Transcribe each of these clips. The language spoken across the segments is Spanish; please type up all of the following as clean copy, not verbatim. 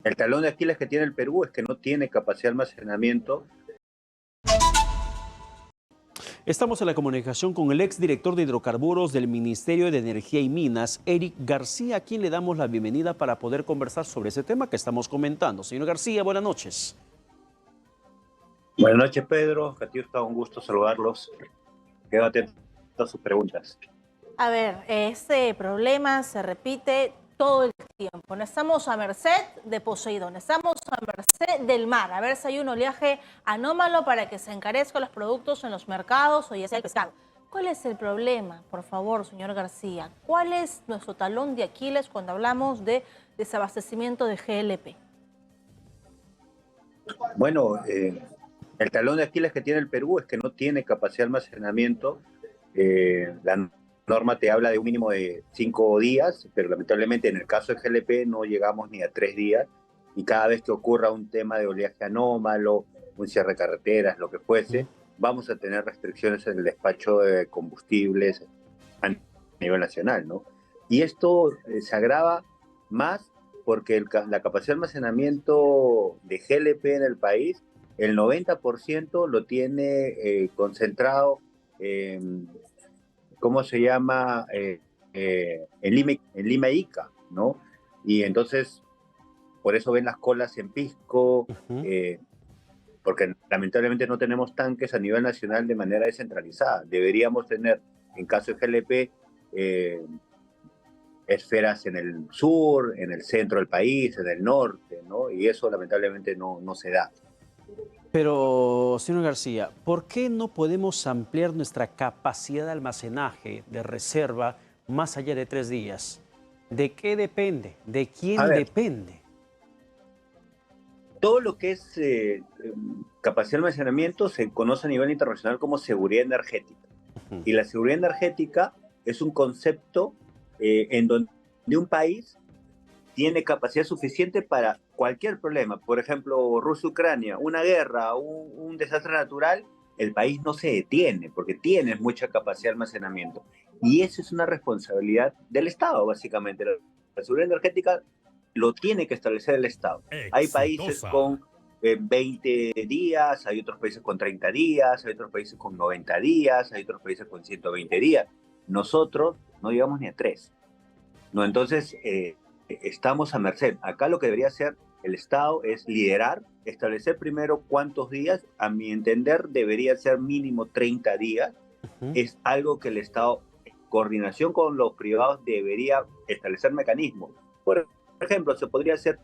El talón de Aquiles que tiene el Perú es que no tiene capacidad de almacenamiento. Estamos en la comunicación con el exdirector de hidrocarburos del Ministerio de Energía y Minas, Eric García, a quien le damos la bienvenida para poder conversar sobre ese tema que estamos comentando. Señor García, buenas noches. Buenas noches, Pedro. Catiusca, un gusto saludarlos. Quedo atento a sus preguntas. A ver, este problema se repite todo el tiempo. No estamos a merced de Poseidón, estamos a merced del mar. A ver si hay un oleaje anómalo para que se encarezcan los productos en los mercados o ya sea el pescado. ¿Cuál es el problema, por favor, señor García? ¿Cuál es nuestro talón de Aquiles cuando hablamos de desabastecimiento de GLP? Bueno, el talón de Aquiles que tiene el Perú es que no tiene capacidad de almacenamiento. La norma te habla de un mínimo de 5 días, pero lamentablemente en el caso de GLP no llegamos ni a 3 días. Y cada vez que ocurra un tema de oleaje anómalo, un cierre de carreteras, lo que fuese, vamos a tener restricciones en el despacho de combustibles a nivel nacional, ¿no? Y esto se agrava más porque la capacidad de almacenamiento de GLP en el país, el 90% lo tiene concentrado, ¿cómo se llama? En Lima y Ica, ¿no? Y entonces, por eso ven las colas en Pisco, porque lamentablemente no tenemos tanques a nivel nacional de manera descentralizada. Deberíamos tener, en caso de GLP, esferas en el sur, en el centro del país, en el norte, ¿no? Y eso lamentablemente no se da. Pero, señor García, ¿por qué no podemos ampliar nuestra capacidad de almacenaje, de reserva, más allá de 3 días? ¿De qué depende? ¿De quién depende? Todo lo que es capacidad de almacenamiento se conoce a nivel internacional como seguridad energética. Y la seguridad energética es un concepto en donde un país tiene capacidad suficiente para cualquier problema. Por ejemplo, Rusia-Ucrania, una guerra, un desastre natural, el país no se detiene porque tiene mucha capacidad de almacenamiento. Y eso es una responsabilidad del Estado, básicamente. La seguridad energética lo tiene que establecer el Estado. Hay países con 20 días, hay otros países con 30 días, hay otros países con 90 días, hay otros países con 120 días. Nosotros no llegamos ni a 3. ¿No? Entonces, estamos a merced. Acá lo que debería hacer el Estado es liderar, establecer primero cuántos días, a mi entender debería ser mínimo 30 días. Es algo que el Estado, en coordinación con los privados, debería establecer mecanismos. Por ejemplo, se podría hacer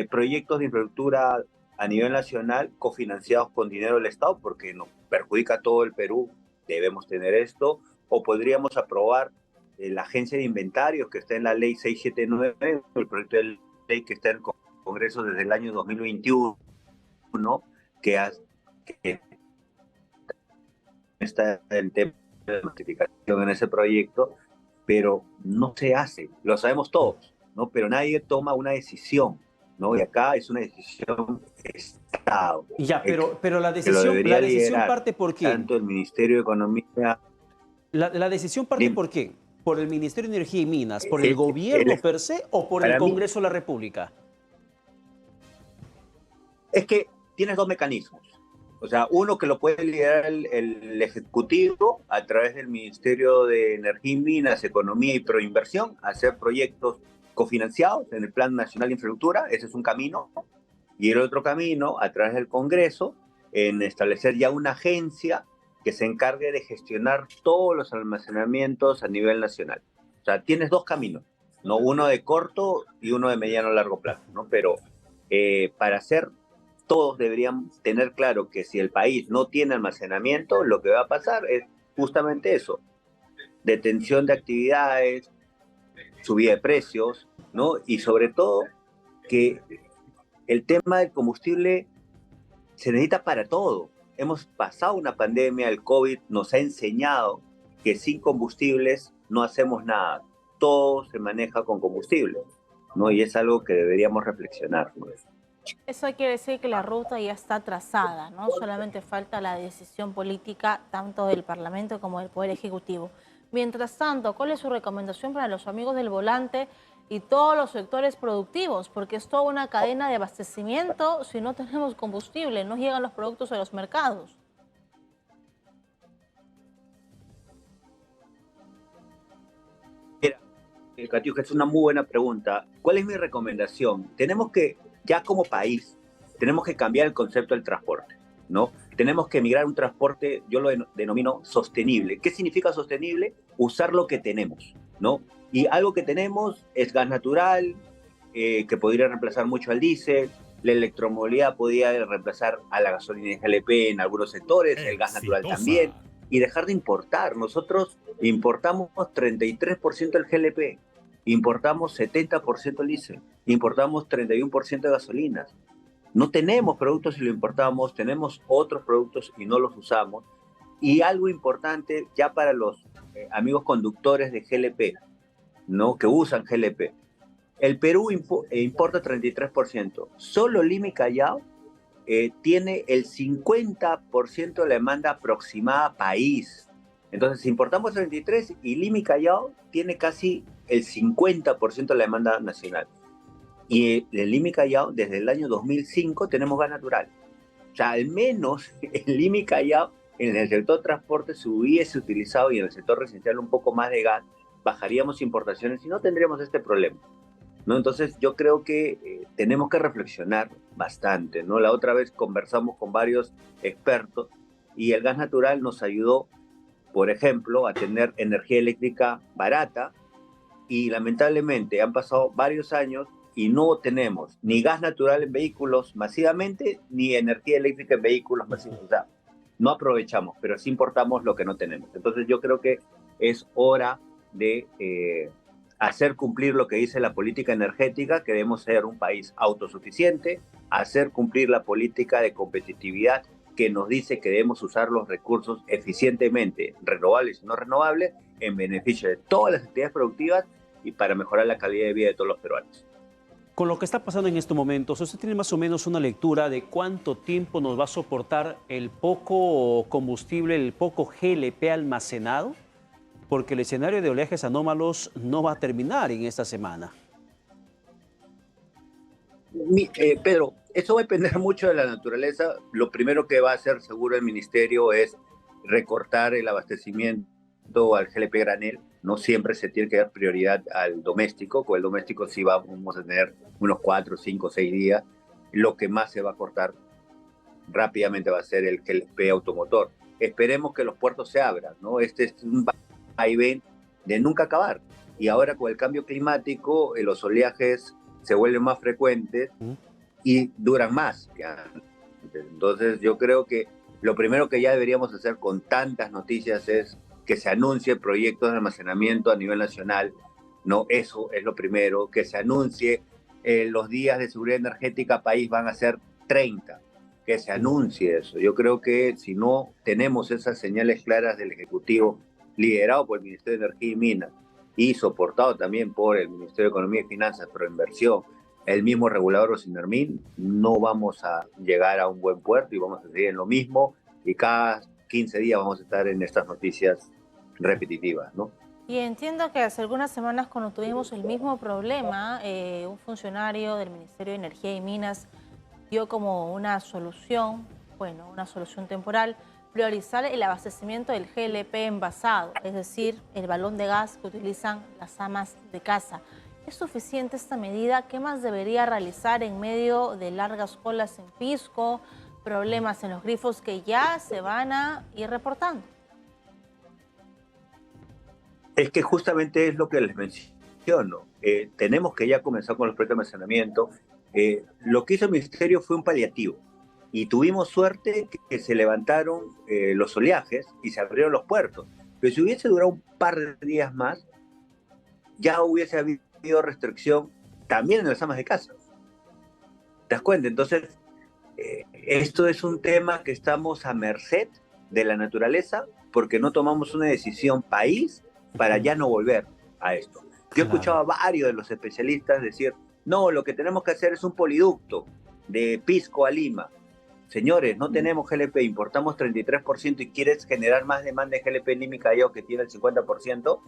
proyectos de infraestructura a nivel nacional cofinanciados con dinero del Estado, porque nos perjudica a todo el Perú, debemos tener esto, o podríamos aprobar la agencia de inventarios que está en la ley 679, el proyecto de ley que está en el Congreso desde el año 2021, que está el tema de la notificación en ese proyecto, pero no se hace, lo sabemos todos, ¿no? Pero nadie toma una decisión, ¿no? Y acá es una decisión Estado. Ya, pero la decisión parte ¿por quién? Tanto el Ministerio de Economía. La decisión parte ¿por quién? ¿Por el Ministerio de Energía y Minas? ¿Por el gobierno per se o por el Congreso de la República? Es que tienes dos mecanismos. O sea, uno que lo puede liderar el Ejecutivo a través del Ministerio de Energía y Minas, Economía y Proinversión, hacer proyectos cofinanciados en el Plan Nacional de Infraestructura, ese es un camino. Y el otro camino, a través del Congreso, en establecer ya una agencia que se encargue de gestionar todos los almacenamientos a nivel nacional. O sea, tienes dos caminos, ¿no? Uno de corto y uno de mediano a largo plazo, ¿no? Pero para hacer, todos deberían tener claro que si el país no tiene almacenamiento, lo que va a pasar es justamente eso, detención de actividades, subida de precios, ¿no? Y sobre todo que el tema del combustible se necesita para todo. Hemos pasado una pandemia, el COVID nos ha enseñado que sin combustibles no hacemos nada. Todo se maneja con combustible, ¿no? Y es algo que deberíamos reflexionar, ¿no? Eso quiere decir que la ruta ya está trazada, ¿no? Solamente falta la decisión política tanto del Parlamento como del Poder Ejecutivo. Mientras tanto, ¿cuál es su recomendación para los amigos del volante y todos los sectores productivos, porque es toda una cadena de abastecimiento. Si no tenemos combustible, no llegan los productos a los mercados. Mira, Catiuska, es una muy buena pregunta. ¿Cuál es mi recomendación? Tenemos que, ya como país, tenemos que cambiar el concepto del transporte, ¿no? Tenemos que migrar a un transporte, yo lo denomino sostenible. ¿Qué significa sostenible? Usar lo que tenemos, ¿no? Y algo que tenemos es gas natural, que podría reemplazar mucho al diésel. La electromovilidad podría reemplazar a la gasolina y GLP en algunos sectores, el gas natural también, y dejar de importar. Nosotros importamos 33% del GLP, importamos 70% del diésel, importamos 31% de gasolinas. No tenemos productos y lo importamos, tenemos otros productos y no los usamos. Y algo importante ya para los amigos conductores de GLP, ¿no? Que usan GLP. El Perú importa 33%. Solo Lima y Callao tiene el 50% de la demanda aproximada país. Entonces, importamos 33 y Lima y Callao tiene casi el 50% de la demanda nacional. Y en Lima y Callao, desde el año 2005, tenemos gas natural. O sea, al menos en Lima y Callao, en el sector transporte se hubiese utilizado y en el sector residencial un poco más de gas, bajaríamos importaciones y no tendríamos este problema, ¿no? Entonces yo creo que tenemos que reflexionar bastante, ¿no? La otra vez conversamos con varios expertos y el gas natural nos ayudó, por ejemplo, a tener energía eléctrica barata y lamentablemente han pasado varios años y no tenemos ni gas natural en vehículos masivamente, ni energía eléctrica en vehículos masivamente. O sea, no aprovechamos, pero sí importamos lo que no tenemos. Entonces yo creo que es hora de hacer cumplir lo que dice la política energética, que debemos ser un país autosuficiente, hacer cumplir la política de competitividad que nos dice que debemos usar los recursos eficientemente, renovables y no renovables, en beneficio de todas las actividades productivas y para mejorar la calidad de vida de todos los peruanos. Con lo que está pasando en estos momentos, ¿usted tiene más o menos una lectura de cuánto tiempo nos va a soportar el poco combustible, el poco GLP almacenado? Porque el escenario de oleajes anómalos no va a terminar en esta semana. Pedro, eso va a depender mucho de la naturaleza. Lo primero que va a hacer seguro el ministerio es recortar el abastecimiento al GLP granel. No siempre se tiene que dar prioridad al doméstico. Con el doméstico sí vamos a tener unos 4, 5, 6 días. Lo que más se va a cortar rápidamente va a ser el GLP automotor. Esperemos que los puertos se abran, ¿no? Este es un vaivén de nunca acabar. Y ahora con el cambio climático, los oleajes se vuelven más frecuentes y duran más que antes. Entonces yo creo que lo primero que ya deberíamos hacer con tantas noticias es que se anuncie proyectos de almacenamiento a nivel nacional, ¿no? Eso es lo primero, que se anuncie los días de seguridad energética país van a ser 30, que se anuncie eso. Yo creo que si no tenemos esas señales claras del Ejecutivo, liderado por el Ministerio de Energía y Minas y soportado también por el Ministerio de Economía y Finanzas, Proinversión, el mismo regulador Osinermin, no vamos a llegar a un buen puerto y vamos a seguir en lo mismo y cada 15 días vamos a estar en estas noticias repetitivas, ¿no? Y entiendo que hace algunas semanas cuando tuvimos el mismo problema, un funcionario del Ministerio de Energía y Minas dio como una solución, bueno, una solución temporal, priorizar el abastecimiento del GLP envasado, es decir, el balón de gas que utilizan las amas de casa. ¿Es suficiente esta medida? ¿Qué más debería realizar en medio de largas colas en Pisco, problemas en los grifos que ya se van a ir reportando? Es que justamente es lo que les menciono. Tenemos que ya comenzar con los proyectos de almacenamiento. Lo que hizo el Ministerio fue un paliativo. Y tuvimos suerte que se levantaron los oleajes y se abrieron los puertos. Pero si hubiese durado un par de días más, ya hubiese habido restricción también en las amas de casa. ¿Te das cuenta? Entonces, esto es un tema que estamos a merced de la naturaleza porque no tomamos una decisión país para ya no volver a esto. Yo he escuchado a varios de los especialistas decir, no, lo que tenemos que hacer es un poliducto de Pisco a Lima. Señores, no tenemos GLP, importamos 33% y quieres generar más demanda de GLP en Lima y Callao que tiene el 50%,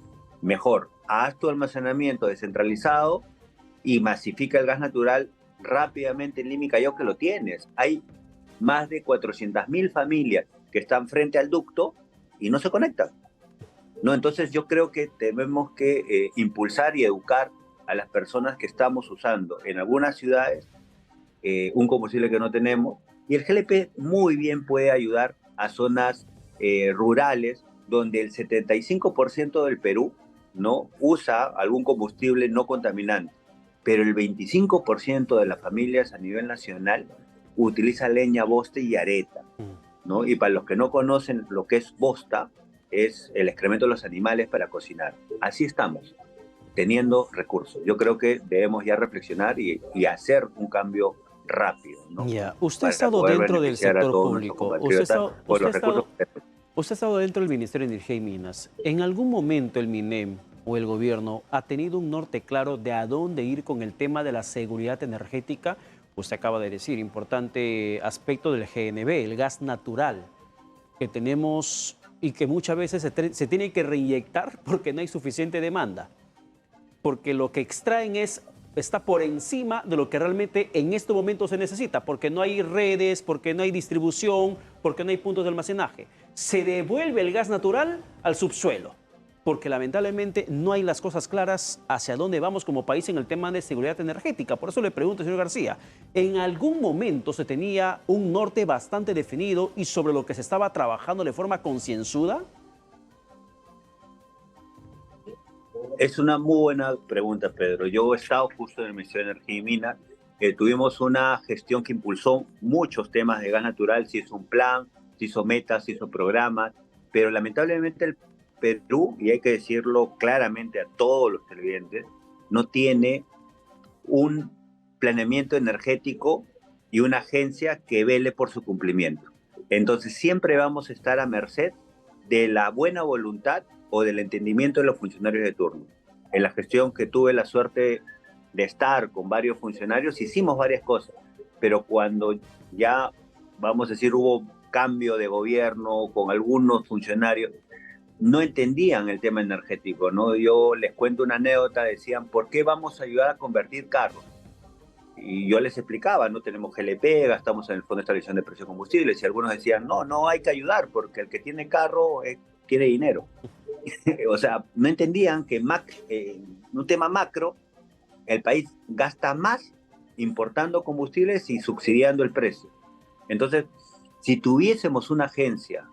Mejor, haz tu almacenamiento descentralizado y masifica el gas natural rápidamente en Lima y Callao, que lo tienes. Hay más de 400.000 familias que están frente al ducto y no se conectan, ¿no? Entonces yo creo que tenemos que impulsar y educar a las personas que estamos usando en algunas ciudades un combustible que no tenemos, y el GLP muy bien puede ayudar a zonas rurales donde el 75% del Perú no usa algún combustible no contaminante, pero el 25% de las familias a nivel nacional utiliza leña, bosta y areta, ¿no? Y para los que no conocen lo que es bosta, es el excremento de los animales para cocinar. Así estamos, teniendo recursos. Yo creo que debemos ya reflexionar y hacer un cambio rápido, ¿no? Ya, usted ha Para estado poder dentro del beneficiar a sector todos nuestros público, usted ha compatriotas estado, por usted ha los recursos estado, que tenemos. usted ha estado dentro del Ministerio de Energía y Minas. ¿En algún momento el MINEM o el gobierno ha tenido un norte claro de a dónde ir con el tema de la seguridad energética? Usted acaba de decir, importante aspecto del GNB, el gas natural que tenemos y que muchas veces se tiene que reinyectar porque no hay suficiente demanda, porque lo que extraen está por encima de lo que realmente en este momento se necesita, porque no hay redes, porque no hay distribución, porque no hay puntos de almacenaje. Se devuelve el gas natural al subsuelo, porque lamentablemente no hay las cosas claras hacia dónde vamos como país en el tema de seguridad energética. Por eso le pregunto, señor García, ¿en algún momento se tenía un norte bastante definido y sobre lo que se estaba trabajando de forma concienzuda? Es una muy buena pregunta, Pedro. Yo he estado justo en el Ministerio de Energía y Minas. Tuvimos una gestión que impulsó muchos temas de gas natural. Se hizo un plan, se hizo metas, se hizo programas, pero lamentablemente el Perú, y hay que decirlo claramente a todos los televidentes, no tiene un planeamiento energético y una agencia que vele por su cumplimiento. Entonces siempre vamos a estar a merced de la buena voluntad o del entendimiento de los funcionarios de turno. En la gestión que tuve la suerte de estar con varios funcionarios, hicimos varias cosas, pero cuando ya, vamos a decir, hubo cambio de gobierno con algunos funcionarios, no entendían el tema energético, ¿no? Yo les cuento una anécdota, decían, ¿por qué vamos a ayudar a convertir carros? Y yo les explicaba, no tenemos GLP, gastamos en el Fondo de Estabilización de Precios de Combustibles, y algunos decían, no, no hay que ayudar, porque el que tiene carro tiene dinero. O sea, no entendían que un tema macro, el país gasta más importando combustibles y subsidiando el precio. Entonces, si tuviésemos una agencia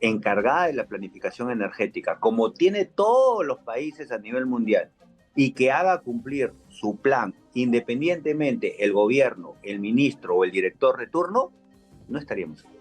encargada de la planificación energética, como tiene todos los países a nivel mundial, y que haga cumplir su plan independientemente el gobierno, el ministro o el director de turno, no estaríamos aquí.